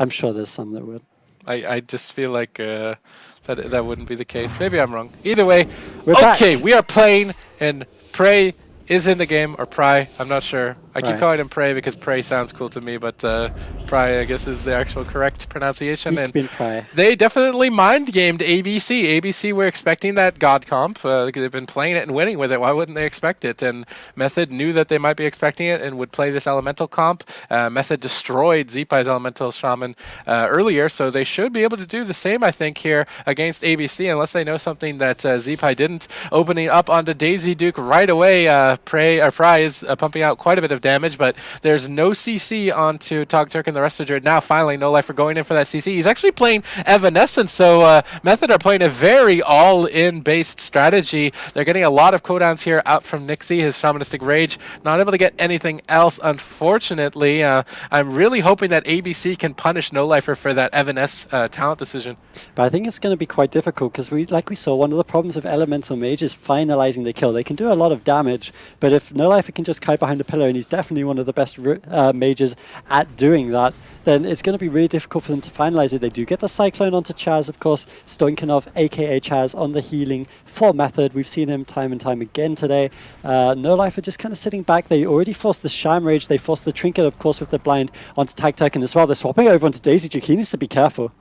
I'm sure there's some that would. I just feel like that wouldn't be the case. Maybe I'm wrong. Either way, We're okay, back. we are playing, and Prey is in the game, or Pry, I'm not sure. I keep Right. calling him Prey because Prey sounds cool to me, but Pry, I guess, is the actual correct pronunciation. Ich And bin frei. they definitely mind-gamed ABC. ABC were expecting that God comp. They've been playing it and winning with it. Why wouldn't they expect it? And Method knew that they might be expecting it and would play this elemental comp. Method destroyed Zeepai's elemental shaman earlier, so they should be able to do the same, I think, here against ABC, unless they know something that Zeepai didn't. Opening up onto Daisy Duke right away. Pry is pumping out quite a bit of damage, but there's no CC onto Tog Turk and the rest of Druid. Now, finally, No Life for going in for that CC. He's actually playing Evanescence, so Method are playing a very all-in based strategy. They're getting a lot of cooldowns here out from Nixie, his Shamanistic Rage. Not able to get anything else, unfortunately. I'm really hoping that ABC can punish No Lifer for that Evanescence talent decision. But I think it's going to be quite difficult because like we saw, one of the problems with Elemental Mage is finalizing the kill. They can do a lot of damage, but if No Lifer can just kite behind a pillar, and he's definitely one of the best mages at doing that, then it's going to be really difficult for them to finalize it. They do get the Cyclone onto Chaz, of course. Stoinkov, aka Chaz, on the healing for Method. We've seen him time and time again today. No Lifer just kind of sitting back. They already forced the Sham Rage. They forced the Trinket, of course, with the blind onto Tag Tekken as well. They're swapping over onto Daisy Duke. He needs to be careful.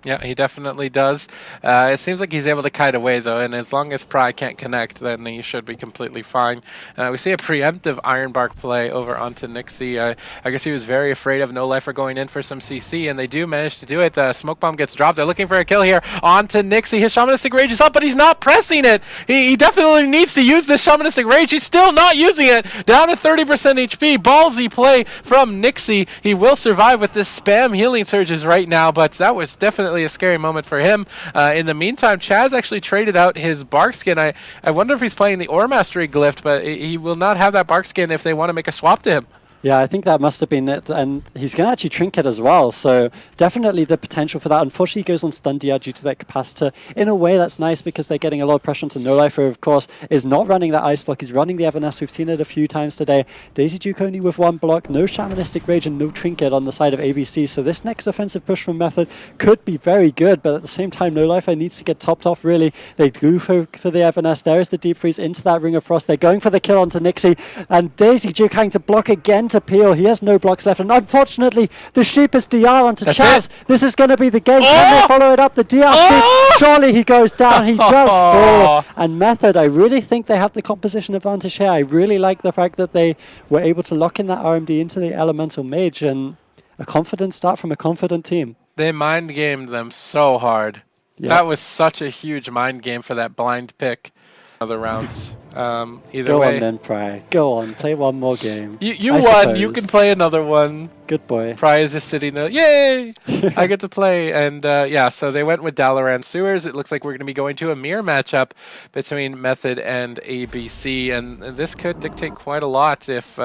Yeah, he definitely does. It seems like he's able to kite away, though, and as long as Pry can't connect, then he should be completely fine. We see a preemptive Iron Bark play over onto Nixie. I guess he was very afraid of No Lifer going in for some CC, and they do manage to do it. Smoke Bomb gets dropped. They're looking for a kill here onto Nixie. His Shamanistic Rage is up, but he's not pressing it. He definitely needs to use this Shamanistic Rage. He's still not using it. Down to 30% HP. Ballsy play from Nixie. He will survive with this spam healing surges right now, but that was definitely a scary moment for him. In the meantime, Chaz actually traded out his bark skin. I wonder if he's playing the Ore Mastery glyph, but he will not have that bark skin if they want to make a swap to him. Yeah, I think that must have been it, and he's going to actually Trinket as well, so definitely the potential for that. Unfortunately, he goes on Stun DR due to that capacitor. In a way, that's nice because they're getting a lot of pressure onto No Lifer, of course, is not running that Ice Block, he's running the Evanescence. We've seen it a few times today. Daisy Duke only with one block, no Shamanistic Rage and no Trinket on the side of ABC, so this next offensive push from Method could be very good, but at the same time, No Lifer needs to get topped off, really. They go for the Evanescence. There is the Deep Freeze into that Ring of Frost. They're going for the kill onto Nixie, and Daisy Duke having to block again to peel. He has no blocks left, and unfortunately, the sheepest DR onto Chaz. This is going to be the game. Can they follow it up? The DR sheep. Surely he goes down. He does fall. And Method, I really think they have the composition advantage here. I really like the fact that they were able to lock in that RMD into the Elemental Mage, and a confident start from a confident team. They mind gamed them so hard. Yeah. That was such a huge mind game for that blind pick. Other rounds. Either Go way. on then, Pry. Go on. Play one more game. You won. Suppose. You can play another one. Good boy. Pry is just sitting there. Yay! I get to play. And yeah, so they went with Dalaran Sewers. It looks like we're going to be going to a mirror matchup between Method and ABC. And this could dictate quite a lot. If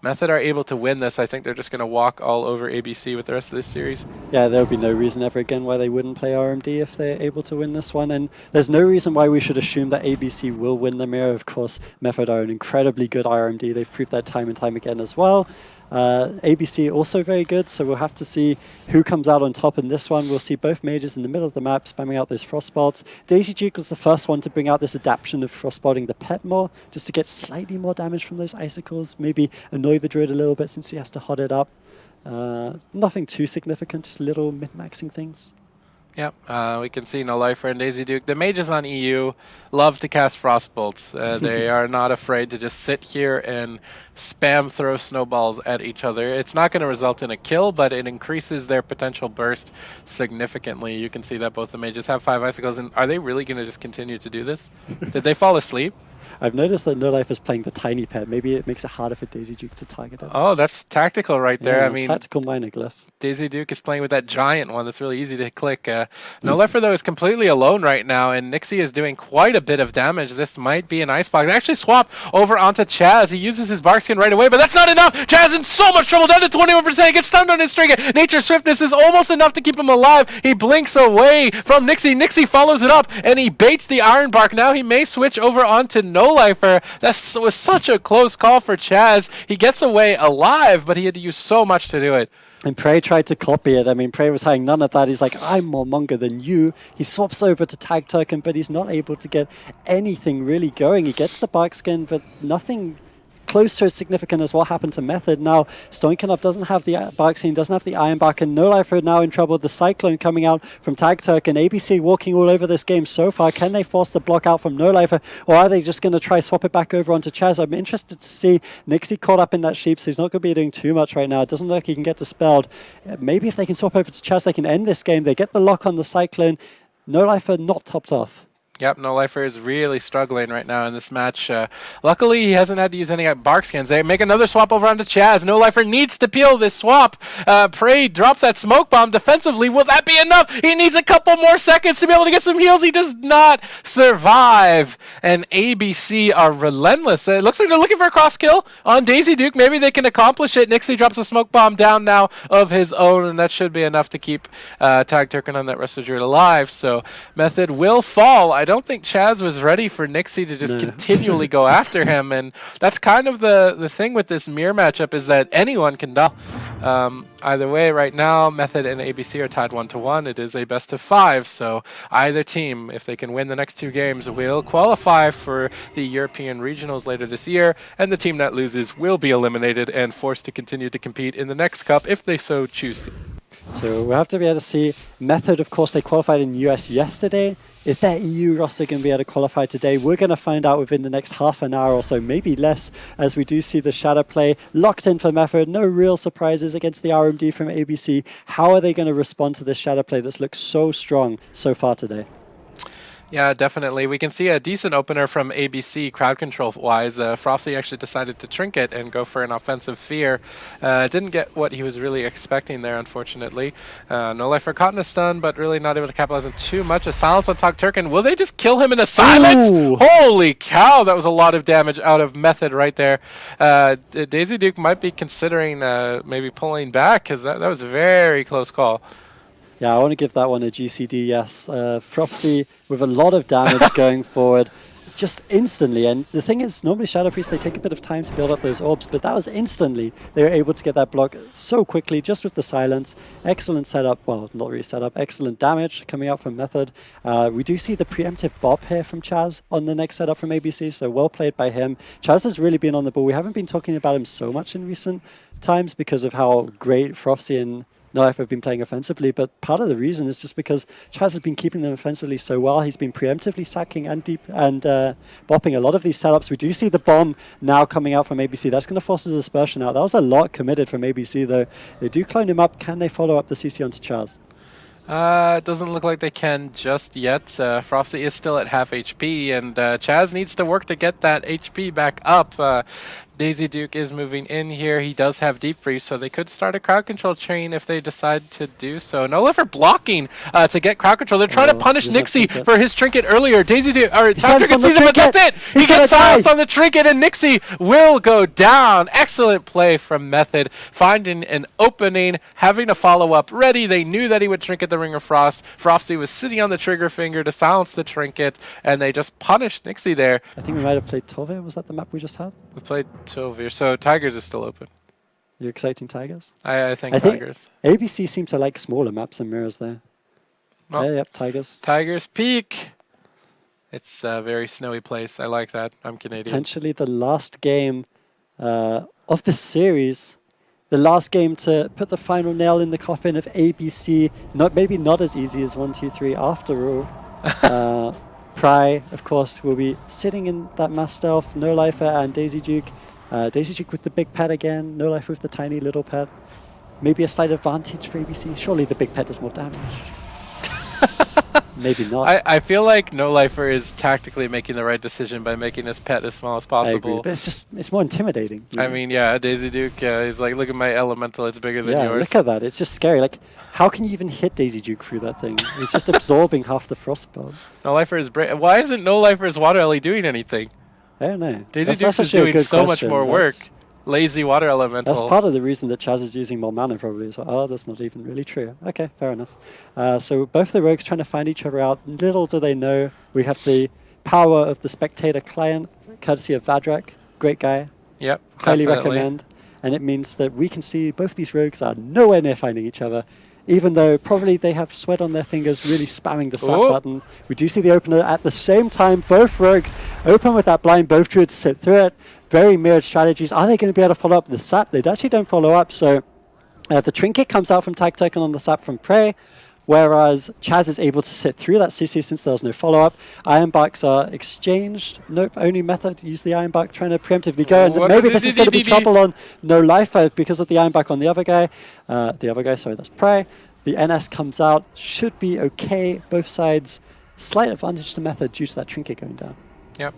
Method are able to win this, I think they're just going to walk all over ABC with the rest of this series. Yeah, there would be no reason ever again why they wouldn't play RMD if they're able to win this one. And there's no reason why we should assume that ABC will win the mirror. Of course, Method are an incredibly good RMD. They've proved that time and time again as well. ABC also very good, so we'll have to see who comes out on top in this one. We'll see both mages in the middle of the map spamming out those Frostbolts. Daisy Duke was the first one to bring out this adaptation of Frostbolting the pet more, just to get slightly more damage from those icicles, maybe annoy the Druid a little bit since he has to hot it up. Nothing too significant, just little min-maxing things. Yep, we can see No Lifer and Daisy Duke. The mages on EU love to cast Frostbolts. They are not afraid to just sit here and spam throw snowballs at each other. It's not going to result in a kill, but it increases their potential burst significantly. You can see that both the mages have 5 icicles. And are they really going to just continue to do this? Did they fall asleep? I've noticed that No Life is playing the tiny pet. Maybe it makes it harder for Daisy Duke to target it. Oh, that's tactical right there. Yeah, I mean, tactical minor glyph. Daisy Duke is playing with that giant one that's really easy to click. No Lifer, though, is completely alone right now, and Nixie is doing quite a bit of damage. This might be an Icebox. They actually swap over onto Chaz. He uses his bark skin right away, but that's not enough. Chaz in so much trouble, down to 21%. He gets stunned on his trinket. Nature's Swiftness is almost enough to keep him alive. He blinks away from Nixie. Nixie follows it up, and he baits the Iron Bark. Now he may switch over onto No Lifer. That was such a close call for Chaz. He gets away alive, but he had to use so much to do it. And Prey tried to copy it. I mean, Prey was having none of that. He's like, I'm more Monger than you. He swaps over to Tag Token, but he's not able to get anything really going. He gets the bark skin, but nothing close to as significant as what happened to Method. Now, Stoinkov doesn't have the bark skin, doesn't have the Iron Bark, and No Life are now in trouble. The Cyclone coming out from Tag Token. ABC walking all over this game so far. Can they force the block out from No Life, or are they just going to try swap it back over onto Chaz? I'm interested to see. Nixie caught up in that sheep, so he's not going to be doing too much right now. It doesn't look like he can get dispelled. Maybe if they can swap over to Chaz, they can end this game. They get the lock on the Cyclone. No Life are not topped off. Yep, No Lifer is really struggling right now in this match. Luckily, he hasn't had to use any bark skins. They make another swap over onto Chaz. No Lifer needs to peel this swap. Prey drops that smoke bomb defensively. Will that be enough? He needs a couple more seconds to be able to get some heals. He does not survive. And ABC are relentless. It looks like they're looking for a cross kill on Daisy Duke. Maybe they can accomplish it. Nixie drops a smoke bomb down now of his own, and that should be enough to keep Tag Turkin on that Restless Druid alive. So Method will fall. I don't think Chaz was ready for Nixie to just continually go after him, and that's kind of the thing with this mirror matchup, is that anyone can die. Either way, right now, Method and ABC are tied 1-1. It is a best of 5, so either team, if they can win the next 2 games, will qualify for the European regionals later this year, and the team that loses will be eliminated and forced to continue to compete in the next cup if they so choose to. So we'll have to be able to see. Method, of course, they qualified in US yesterday. Is their EU roster going to be able to qualify today? We're going to find out within the next half an hour or so, maybe less, as we do see the Shadow play locked in for Method. No real surprises against the RMD from ABC. How are they going to respond to this Shadow play that's looked so strong so far today? Yeah, definitely. We can see a decent opener from ABC crowd control-wise. Frosty actually decided to trinket and go for an offensive fear. Didn't get what he was really expecting there, unfortunately. No Life for caught in a stun, but really not able to capitalize on too much. A silence on Tag Turkin. Will they just kill him in a silence? Ooh. Holy cow, that was a lot of damage out of Method right there. Daisy Duke might be considering maybe pulling back, because that was a very close call. Yeah, I want to give that one a GCD, yes. Frosty with a lot of damage going forward just instantly. And the thing is, normally Shadow Priest, they take a bit of time to build up those orbs, but that was instantly. They were able to get that block so quickly, just with the silence. Excellent setup. Well, not really setup. Excellent damage coming out from Method. We do see the preemptive bop here from Chaz on the next setup from ABC, so well played by him. Chaz has really been on the ball. We haven't been talking about him so much in recent times because of how great Frosty and No Life have been playing offensively, but part of the reason is just because Chaz has been keeping them offensively so well. He's been preemptively sacking and deep and bopping a lot of these setups. We do see the bomb now coming out from ABC. That's going to force the dispersion out. That was a lot committed from ABC, though. They do clone him up. Can they follow up the CC onto Chaz? It doesn't look like they can just yet. Frosty is still at half HP, and Chaz needs to work to get that HP back up. Daisy Duke is moving in here. He does have Deep Freeze, so they could start a crowd control chain if they decide to do so. No Life are blocking to get crowd control. They're trying to punish Nixie for his trinket earlier. Daisy Duke, or Tag Turkin sees him, but that's it! He gets silence on the trinket, and Nixie will go down. Excellent play from Method, finding an opening, having a follow-up ready. They knew that he would trinket the Ring of Frost. Frosty was sitting on the trigger finger to silence the trinket, and they just punished Nixie there. I think we might have played Tove. Was that the map we just had? We played Tove, so Tigers is still open. You're exciting Tigers? I think Tigers. ABC seem to like smaller maps and mirrors there. Oh. Yeah, yep, Tigers. Tigers Peak. It's a very snowy place. I like that. I'm Canadian. Potentially the last game of the series. The last game to put the final nail in the coffin of ABC. Maybe not as easy as 1, 2, 3 after all. Pry, of course, will be sitting in that Mass Stealth. No Lifer and Daisy Duke. Daisy Duke with the big pet again. No Life with the tiny little pet. Maybe a slight advantage for ABC. Surely the big pet does more damage. Maybe not. I feel like No Lifer is tactically making the right decision by making his pet as small as possible. I agree, but it's more intimidating. I mean, yeah, Daisy Duke, he's like, look at my elemental, it's bigger than yours. Look at that. It's just scary. Like, how can you even hit Daisy Duke through that thing? It's just absorbing half the frostbolt. No Lifer is why isn't No Lifer's Water Ellie doing anything? I don't know. Daisy Duke is doing so much more work. Lazy water elemental. That's part of the reason that Chaz is using more mana, probably. So, oh, that's not even really true. Okay, fair enough. So both the rogues trying to find each other out. Little do they know, we have the power of the spectator client, courtesy of Vadrak. Great guy. Yep, highly definitely recommend. and it means that we can see both these rogues are nowhere near finding each other. Even though probably they have sweat on their fingers, really spamming the sap button. We do see the opener at the same time. Both rogues open with that blind. Both druids sit through it. Very mirrored strategies. Are they going to be able to follow up the sap? They actually don't follow up. So the trinket comes out from Tag Token on the sap from Prey, whereas Chaz is able to sit through that CC since there was no follow-up. Iron Barks are exchanged. Nope, only Method use the Iron Bark trying to preemptively go. And maybe this is going to be trouble on No Lifer because of the Iron Bark on the other guy. Sorry, that's Prey. The NS comes out. Should be okay. Both sides. Slight advantage to Method due to that trinket going down. Yep.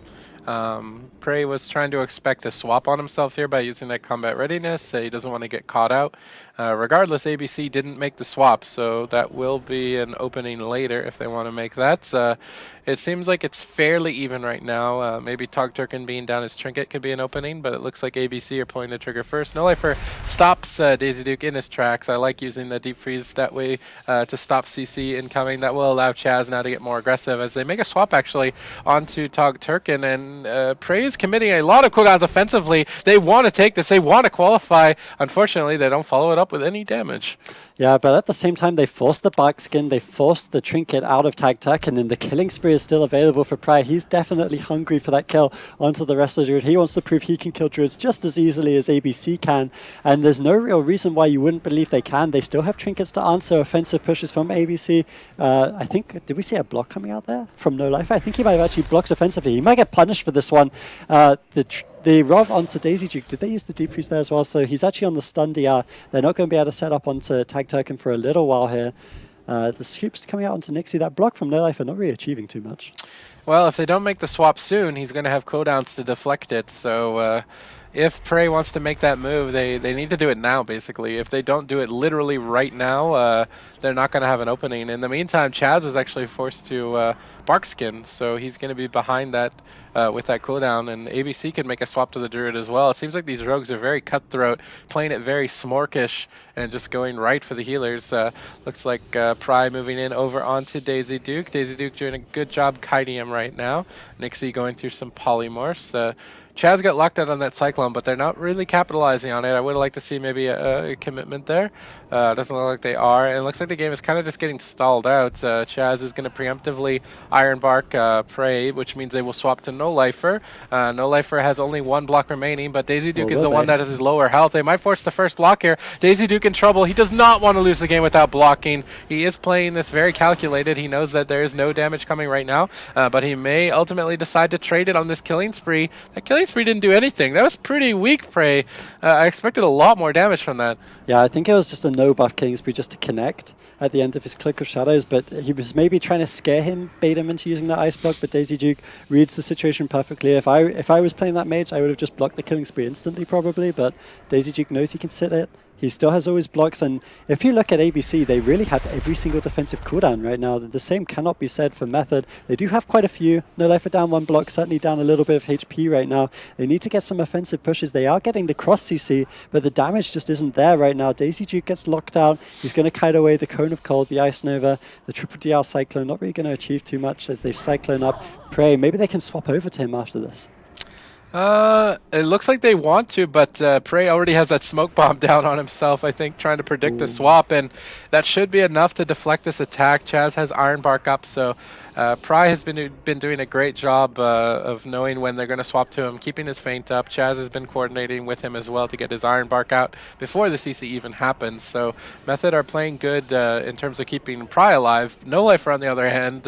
Prey was trying to expect a swap on himself here by using that combat readiness. He doesn't want to get caught out. Regardless, ABC didn't make the swap, so that will be an opening later if they want to make that. It seems like it's fairly even right now. Maybe Tog Turkin being down his trinket could be an opening, but it looks like ABC are pulling the trigger first. No Lifer stops Daisy Duke in his tracks. I like using the deep freeze that way to stop CC incoming. That will allow Chaz now to get more aggressive as they make a swap actually onto Tog Turkin, and Prey is committing a lot of cooldowns offensively. They want to take this. They want to qualify. Unfortunately, they don't follow it up with any damage. Yeah, but at the same time, they forced the bark skin, they forced the trinket out of Tag Turkin, and the killing spree is still available for Prey. He's definitely hungry for that kill onto the rest of the druid. He wants to prove he can kill druids just as easily as ABC can, and there's no real reason why you wouldn't believe they can. They still have trinkets to answer offensive pushes from ABC. I think, did we see a block coming out there from No Life? I think he might have actually blocked offensively. He might get punished for this one. The Rov onto Daisy Duke, did they use the deep freeze there as well? So he's actually on the stun DR. They're not going to be able to set up onto Tag Token for a little while here. The scoops coming out onto Nixie. That block from No Life are not really achieving too much. Well, if they don't make the swap soon, he's going to have cooldowns to deflect it. So if Prey wants to make that move, they need to do it now, basically. If they don't do it literally right now, they're not going to have an opening. In the meantime, Chaz was actually forced to Barkskin, so he's going to be behind that with that cooldown, and ABC could make a swap to the Druid as well. It seems like these rogues are very cutthroat, playing it very smorkish, and just going right for the healers. Looks like Pry moving in over onto Daisy Duke. Daisy Duke doing a good job kiting him right now. Nixie going through some polymorphs. Chaz got locked out on that Cyclone, but they're not really capitalizing on it. I would have liked to see maybe a commitment there. Doesn't look like they are. And it looks like the game is kind of just getting stalled out. Chaz is going to preemptively Iron Bark Prey, which means they will swap to No Lifer. No Lifer has only one block remaining, but Daisy Duke is the one that has his lower health. They might force the first block here. Daisy Duke in trouble. He does not want to lose the game without blocking. He is playing this very calculated. He knows that there is no damage coming right now, but he may ultimately decide to trade it on this killing spree. That killing spree didn't do anything. That was pretty weak, Prey. I expected a lot more damage from that. Yeah, I think it was just a no buff killing spree just to connect at the end of his Cloak of Shadows, but he was maybe trying to scare him, bait him into using that ice block, but Daisy Duke reads the situation perfectly. If I was playing that mage, I would have just blocked the killing spree instantly probably, but Daisy Duke knows he can sit it. He still has all his blocks, and if you look at ABC, they really have every single defensive cooldown right now. The same cannot be said for Method. They do have quite a few. No Life are down one block, certainly down a little bit of HP right now. They need to get some offensive pushes. They are getting the cross CC, but the damage just isn't there right now. Daisy Duke gets locked out. He's going to kite away the Cone of Cold, the Ice Nova, the Triple DR Cyclone. Not really going to achieve too much as they Cyclone up. Prey, maybe they can swap over to him after this. It looks like they want to, but Prey already has that smoke bomb down on himself, I think, trying to predict a swap, and that should be enough to deflect this attack. Chaz has Iron Bark up, so Pry has been doing a great job of knowing when they're going to swap to him, keeping his feint up. Chaz has been coordinating with him as well to get his Iron Bark out before the CC even happens. So Method are playing good in terms of keeping Pry alive. No Lifer, on the other hand,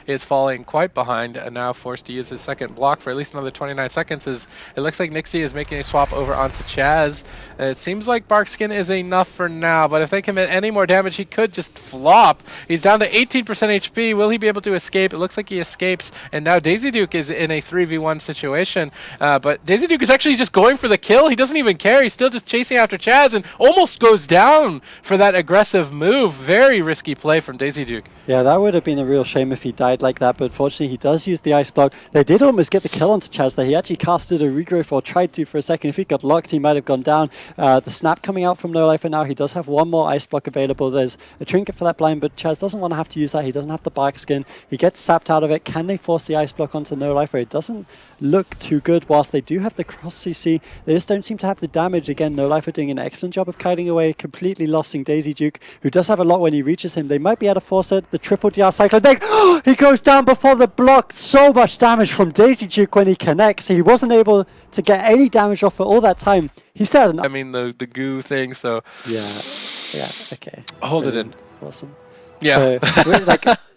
is falling quite behind and now forced to use his second block for at least another 29 seconds. It looks like Nixie is making a swap over onto Chaz. It seems like Barkskin is enough for now, but if they commit any more damage, he could just flop. He's down to 18% HP. Will he be able to escape? It looks like he escapes, and now Daisy Duke is in a 3v1 situation. But Daisy Duke is actually just going for the kill. He doesn't even care. He's still just chasing after Chaz and almost goes down for that aggressive move. Very risky play from Daisy Duke. Yeah, that would have been a real shame if he died like that, but fortunately he does use the ice block. They did almost get the kill onto Chaz there. He actually cast Mast did a regrowth, or tried to for a second. If he got locked, he might have gone down. The snap coming out from No Lifer now. He does have one more ice block available. There's a trinket for that blind, but Chaz doesn't want to have to use that. He doesn't have the bark skin. He gets sapped out of it. Can they force the ice block onto No Lifer? It doesn't look too good. Whilst they do have the cross CC, they just don't seem to have the damage. Again, No Lifer doing an excellent job of kiting away, completely losing Daisy Duke, who does have a lot when he reaches him. They might be able to force it. The triple DR cyclone. He goes down before the block. So much damage from Daisy Duke when he connects. He wasn't able to get any damage off for all that time. He said, I mean, the goo thing, so... Yeah, okay. Hold it in. Awesome. Yeah.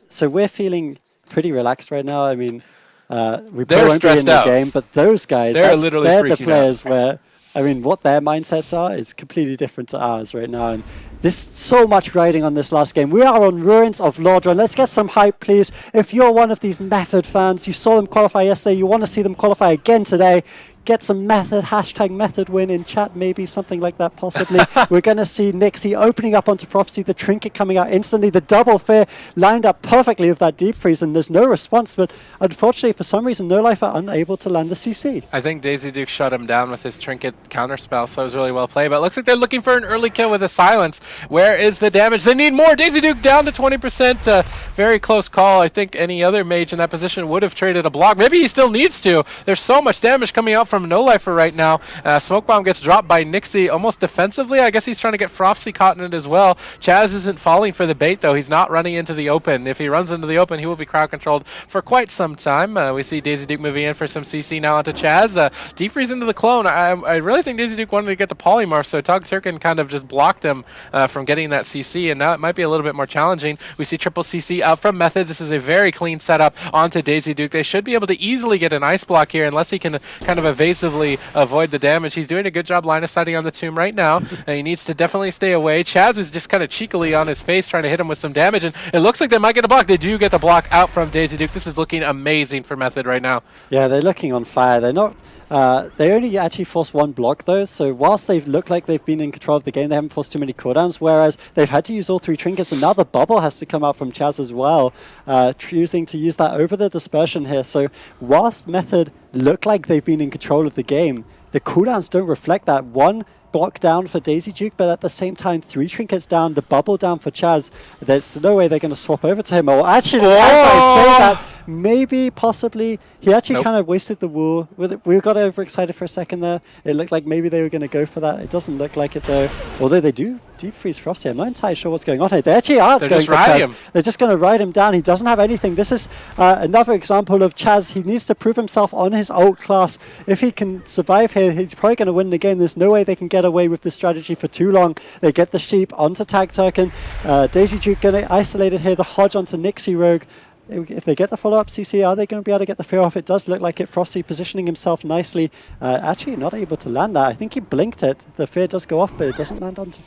So we're feeling pretty relaxed right now. I mean, we They're won't be in stressed the out. game, but those guys, They're literally they're the freaking players where, I mean, what their mindsets are is completely different to ours right now. And there's so much riding on this last game. We are on Ruins of Lordran. Let's get some hype, please. If you're one of these Method fans, you saw them qualify yesterday, you want to see them qualify again today, get some Method, hashtag Method win in chat, maybe something like that possibly. We're going to see Nixie opening up onto Prophecy, the trinket coming out instantly, the double fear lined up perfectly with that deep freeze, and there's no response, but unfortunately for some reason No Life are unable to land the CC. I think Daisy Duke shut him down with his trinket counterspell, so it was really well played, but it looks like they're looking for an early kill with a silence. Where is the damage? They need more. Daisy Duke down to 20%. Very close call. I think any other mage in that position would have traded a block. Maybe he still needs to. There's so much damage coming out from No Lifer right now. Smoke Bomb gets dropped by Nixie almost defensively. I guess he's trying to get Frosty caught in it as well. Chaz isn't falling for the bait, though. He's not running into the open. If he runs into the open, he will be crowd controlled for quite some time. We see Daisy Duke moving in for some CC now onto Chaz. Defreeze into the clone. I really think Daisy Duke wanted to get the polymorph, so Tug Turkin kind of just blocked him from getting that CC, and now it might be a little bit more challenging. We see triple CC out from Method. This is a very clean setup onto Daisy Duke. They should be able to easily get an ice block here unless he can kind of evasively avoid the damage. He's doing a good job line of sighting on the tomb right now, and he needs to definitely stay away. Chaz is just kind of cheekily on his face trying to hit him with some damage, and it looks like they might get a block. They do get the block out from Daisy Duke. This is looking amazing for Method right now. Yeah, they're looking on fire. They're not... they only actually forced one block though, so whilst they've looked like they've been in control of the game, they haven't forced too many cooldowns, whereas they've had to use all three trinkets, and now the bubble has to come out from Chaz as well, choosing to use that over the dispersion here. So whilst Method look like they've been in control of the game, the cooldowns don't reflect that. One block down for Daisy Duke, but at the same time, three trinkets down, the bubble down for Chaz. There's no way they're going to swap over to him. Or actually, as I say that, maybe, possibly, he actually kind of wasted the wool. We got overexcited for a second there. It looked like maybe they were going to go for that. It doesn't look like it though. Although they do deep freeze Frosty. I'm not entirely sure what's going on here. They actually are going for Chaz. They're just going to ride him down. He doesn't have anything. This is another example of Chaz. He needs to prove himself on his ult class. If he can survive here, he's probably going to win the game. There's no way they can get away with this strategy for too long. They get the sheep onto Tag Turkin. Daisy Duke going to isolate it here. The Hodge onto Nixie Rogue. If they get the follow-up CC, are they going to be able to get the fear off? It does look like it. Frosty positioning himself nicely. Actually not able to land that. I think he blinked it. The fear does go off, but it doesn't land onto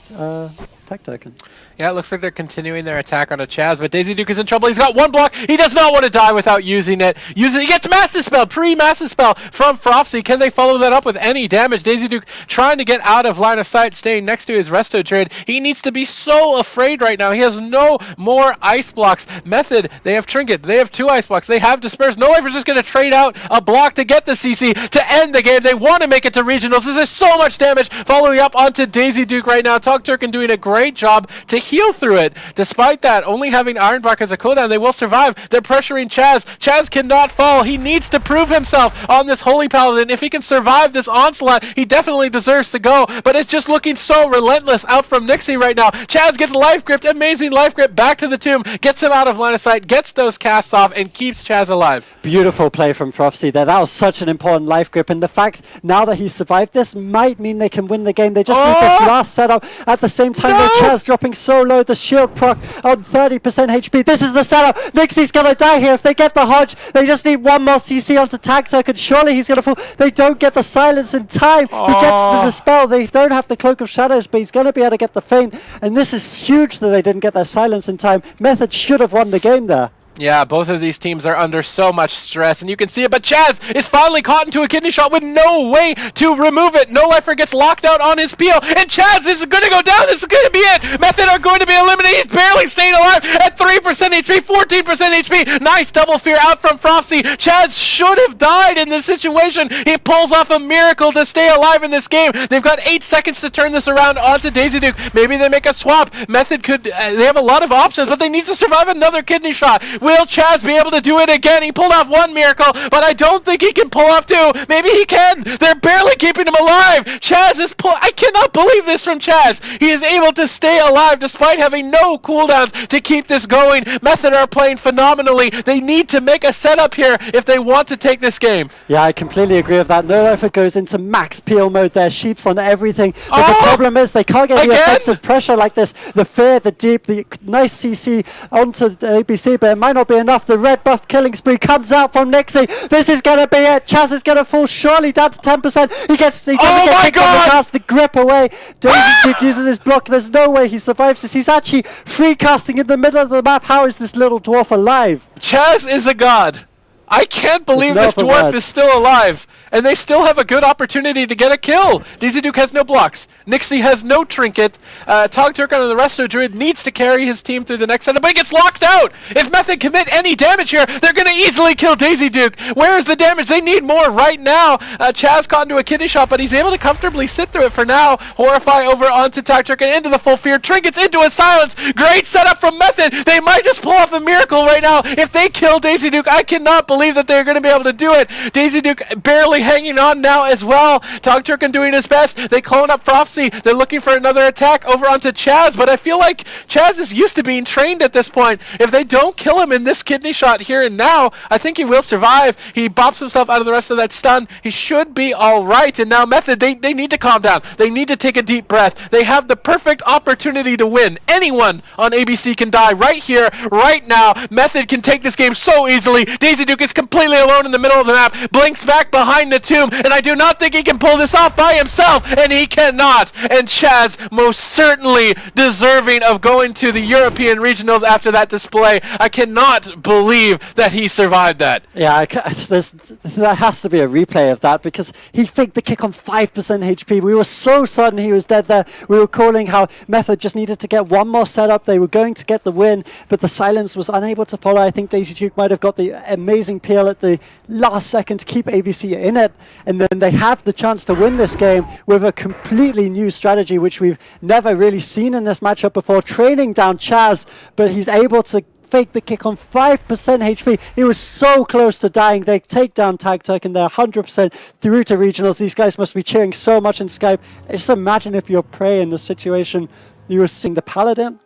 Tag Turkin. Yeah, it looks like they're continuing their attack onto Chaz, but Daisy Duke is in trouble. He's got one block. He does not want to die without using it. He gets Mass Dispel, pre-Mass Dispel from Frosty. Can they follow that up with any damage? Daisy Duke trying to get out of line of sight, staying next to his resto trade. He needs to be so afraid right now. He has no more ice blocks. Method, they have Trinket. They have two ice blocks. They have Disperse. No Life is just going to trade out a block to get the CC to end the game. They want to make it to regionals. This is so much damage following up onto Daisy Duke right now. Tog Turkin doing a great job to heal through it. Despite that, only having Ironbark as a cooldown, they will survive. They're pressuring Chaz. Chaz cannot fall. He needs to prove himself on this Holy Paladin. If he can survive this onslaught, he definitely deserves to go. But it's just looking so relentless out from Nixie right now. Chaz gets life gripped. Amazing life grip back to the tomb. Gets him out of line of sight. Gets those casts off and keeps Chaz alive. Beautiful play from Prophecy there. That was such an important life grip. And the fact now that he's survived this might mean they can win the game. They just need this last setup. At the same time, their Chaz dropping so low. The shield proc on 30% HP. This is the setup. Nixie's going to die here. If they get the Hodge, they just need one more CC onto Tag Turkin. Surely he's going to fall. They don't get the silence in time. He gets the Dispel. They don't have the Cloak of Shadows, but he's going to be able to get the Feint. And this is huge that they didn't get their silence in time. Method should have won the game there. Yeah, both of these teams are under so much stress, and you can see it, but Chaz is finally caught into a kidney shot with no way to remove it. No Lifer gets locked out on his peel, and Chaz is going to go down. This is going to be it. Method are going to be eliminated. He's barely staying alive at 3% HP, 14% HP. Nice double fear out from Frosty. Chaz should have died in this situation. He pulls off a miracle to stay alive in this game. They've got 8 seconds to turn this around onto Daisy Duke. Maybe they make a swap. Method could, they have a lot of options, but they need to survive another kidney shot. Will Chaz be able to do it again? He pulled off one miracle, but I don't think he can pull off two. Maybe he can. They're barely keeping him alive. Chaz is I cannot believe this from Chaz. He is able to stay alive despite having no cooldowns to keep this going. Method are playing phenomenally. They need to make a setup here if they want to take this game. Yeah, I completely agree with that. No Lifer goes into max peel mode there. Sheeps on everything. But the problem is they can't get the offensive pressure like this. The fear, the deep, the nice CC onto the ABC, but it might not be enough. The red buff killing spree comes out from Nixie. This is going to be it. Chaz is going to fall surely down to 10%. He doesn't get kicked on the cast. The grip away. Daisy Duke uses his block. There's no way he survives this. He's actually free casting in the middle of the map. How is this little dwarf alive? Chaz is a god. I can't believe this dwarf is still alive, and they still have a good opportunity to get a kill. Daisy Duke has no blocks. Nixie has no trinket. Tog Turk on the Resto Druid needs to carry his team through the next setup, but he gets locked out. If Method commit any damage here, they're going to easily kill Daisy Duke. Where is the damage? They need more right now. Chaz caught into a kidney shot, but he's able to comfortably sit through it for now. Horrify over onto Tog Turk and into the full fear. Trinkets into a silence. Great setup from Method. They might just pull off a miracle right now. If they kill Daisy Duke, I cannot believe that they're going to be able to do it. Daisy Duke barely hanging on now as well. Tog Turkin doing his best. They clone up Frosty. They're looking for another attack over onto Chaz, but I feel like Chaz is used to being trained at this point. If they don't kill him in this kidney shot here and now, I think he will survive. He bops himself out of the rest of that stun. He should be all right. And now Method, they need to calm down. They need to take a deep breath. They have the perfect opportunity to win. Anyone on ABC can die right here, right now. Method can take this game so easily. Daisy Duke is completely alone in the middle of the map, blinks back behind the tomb, and I do not think he can pull this off by himself, and he cannot. And Chaz most certainly deserving of going to the European regionals after that display. I cannot believe that he survived that. Yeah, there has to be a replay of that because he faked the kick on 5% HP. We were so certain he was dead there. We were calling how Method just needed to get one more setup. They were going to get the win, but the silence was unable to follow. I think Daisy Duke might have got the amazing peel at the last second to keep ABC in it, and then they have the chance to win this game with a completely new strategy which we've never really seen in this matchup before, training down Chaz, but he's able to fake the kick on 5% HP. He was so close to dying. They take down Tag Turk and they're 100% through to regionals. These guys must be cheering so much in Skype. Just imagine if you're Prey in this situation. You were seeing the Paladin.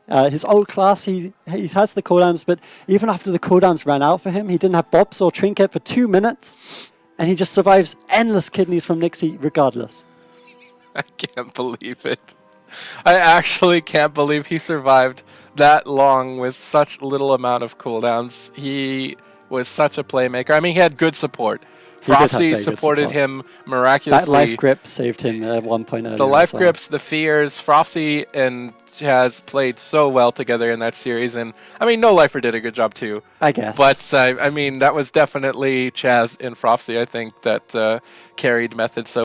His old class, he has the cooldowns, but even after the cooldowns ran out for him, he didn't have Bobs or Trinket for 2 minutes, and he just survives endless kidneys from Nixie regardless. I can't believe it. I actually can't believe he survived that long with such little amount of cooldowns. He was such a playmaker. I mean, he had good support. Frosty supported him miraculously. That life grip saved him at one point earlier. The life grips, the fears, Frosty and Chaz played so well together in that series, and I mean, No Lifer did a good job too. I guess. But I mean, that was definitely Chaz and Frosty, I think, that carried Method so